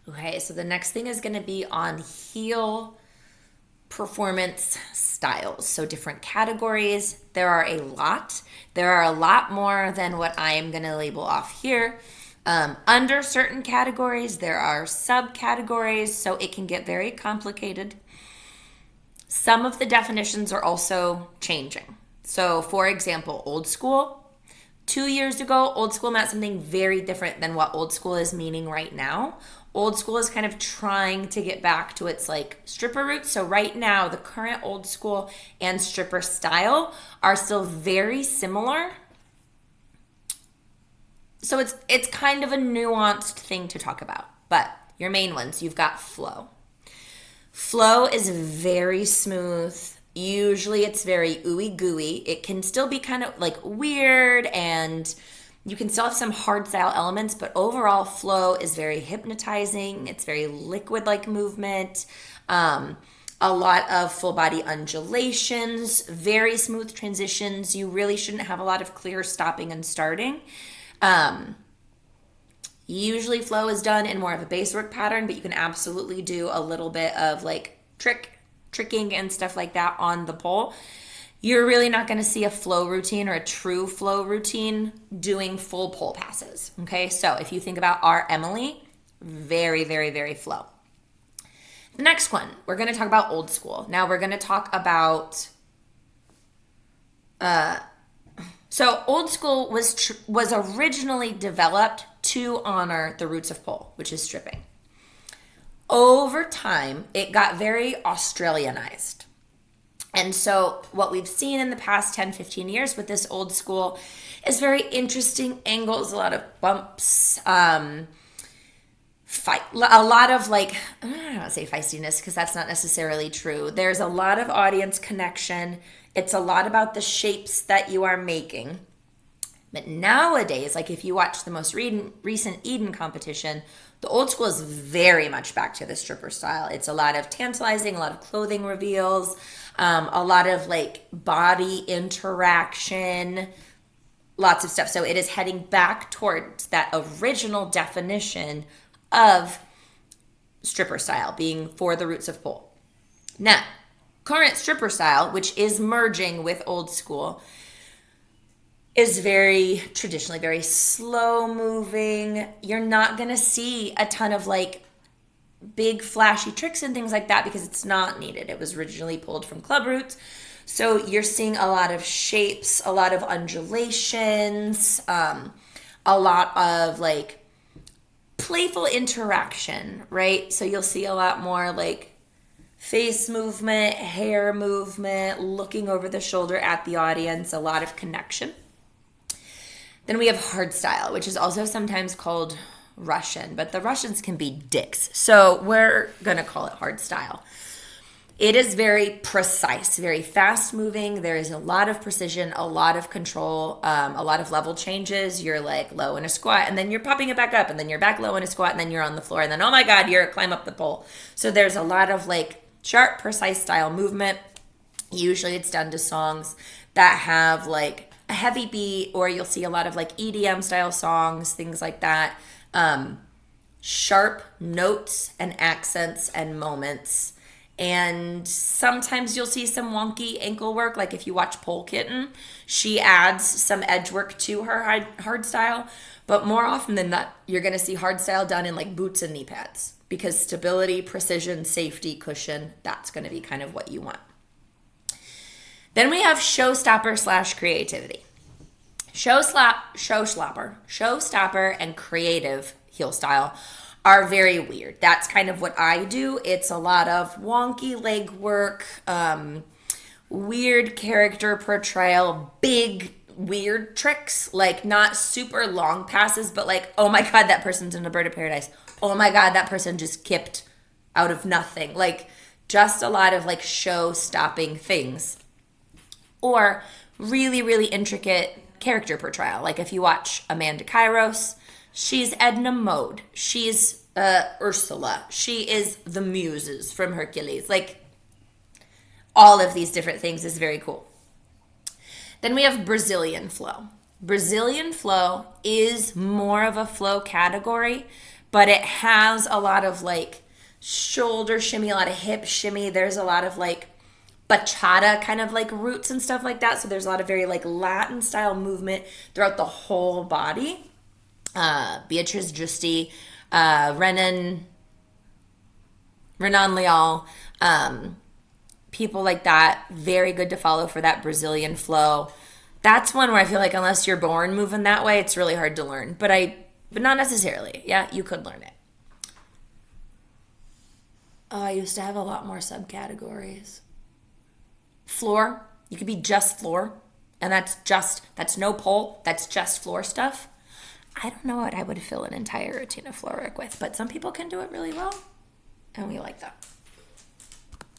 Okay, so the next thing is going to be on heel performance styles. So different categories. There are a lot. There are a lot more than what I am going to label off here. Under certain categories, there are subcategories, so it can get very complicated. Some of the definitions are also changing. So, for example, old school. 2 years ago, old school meant something very different than what old school is meaning right now. Old school is kind of trying to get back to its like stripper roots. So right now, the current old school and stripper style are still very similar. So it's kind of a nuanced thing to talk about. But your main ones, you've got flow. Flow is very smooth. Usually it's very ooey gooey. It can still be kind of like weird and you can still have some hard style elements, but overall flow is very hypnotizing. It's very liquid like movement. A lot of full body undulations, very smooth transitions. You really shouldn't have a lot of clear stopping and starting. Usually flow is done in more of a base work pattern, but you can absolutely do a little bit of like tricking and stuff like that on the pole. You're really not going to see a flow routine or a true flow routine doing full pole passes. Okay, so if you think about our Emily, very, very, very flow. The next one, we're going to talk about old school. Now we're going to talk about so old school was originally developed to honor the roots of pole, which is stripping. Over time, it got very Australianized. And so what we've seen in the past 10, 15 years with this old school is very interesting angles, a lot of bumps, a lot of like, I don't want to say feistiness because that's not necessarily true. There's a lot of audience connection. It's a lot about the shapes that you are making. But nowadays, like if you watch the most recent Eden competition, the old school is very much back to the stripper style. It's a lot of tantalizing, a lot of clothing reveals, a lot of like body interaction, lots of stuff. So it is heading back towards that original definition of stripper style being for the roots of pole. Now, current stripper style, which is merging with old school, is very traditionally very slow moving. You're not going to see a ton of like big flashy tricks and things like that because it's not needed. It was originally pulled from club roots. So you're seeing a lot of shapes, a lot of undulations, a lot of like playful interaction, right? So you'll see a lot more like face movement, hair movement, looking over the shoulder at the audience, a lot of connection. Then we have hardstyle, which is also sometimes called Russian, but the Russians can be dicks. So we're going to call it hardstyle. It is very precise, very fast moving. There is a lot of precision, a lot of control, a lot of level changes. You're like low in a squat and then you're popping it back up and then you're back low in a squat and then you're on the floor and then, oh my God, you're climb up the pole. So there's a lot of like sharp, precise style movement. Usually it's done to songs that have like a heavy beat, or you'll see a lot of like EDM style songs, things like that. Sharp notes and accents and moments. And sometimes you'll see some wonky ankle work. Like if you watch Pole Kitten, she adds some edge work to her hard style. But more often than not, you're going to see hard style done in like boots and knee pads because stability, precision, safety, cushion, that's going to be kind of what you want. Then we have showstopper / creativity. Showstopper and creative heel style are very weird. That's kind of what I do. It's a lot of wonky leg work, weird character portrayal, big weird tricks, like not super long passes, but like, oh my God, that person's in a bird of paradise. Oh my God, that person just kipped out of nothing. Like just a lot of like show-stopping things. Or really, really intricate character portrayal. Like if you watch Amanda Kairos, she's Edna Mode. She's Ursula. She is the Muses from Hercules. Like all of these different things is very cool. Then we have Brazilian flow. Brazilian flow is more of a flow category, but it has a lot of like shoulder shimmy, a lot of hip shimmy. There's a lot of like bachata kind of like roots and stuff like that. So there's a lot of very like Latin style movement throughout the whole body. Beatrice Giusti, Renan Leal, people like that, very good to follow for that Brazilian flow. That's one where I feel like unless you're born moving that way, it's really hard to learn. But not necessarily. Yeah, you could learn it. Oh, I used to have a lot more subcategories. Floor, you could be just floor, and that's no pole, that's just floor stuff. I don't know what I would fill an entire routine of floor work with, but some people can do it really well, and we like that.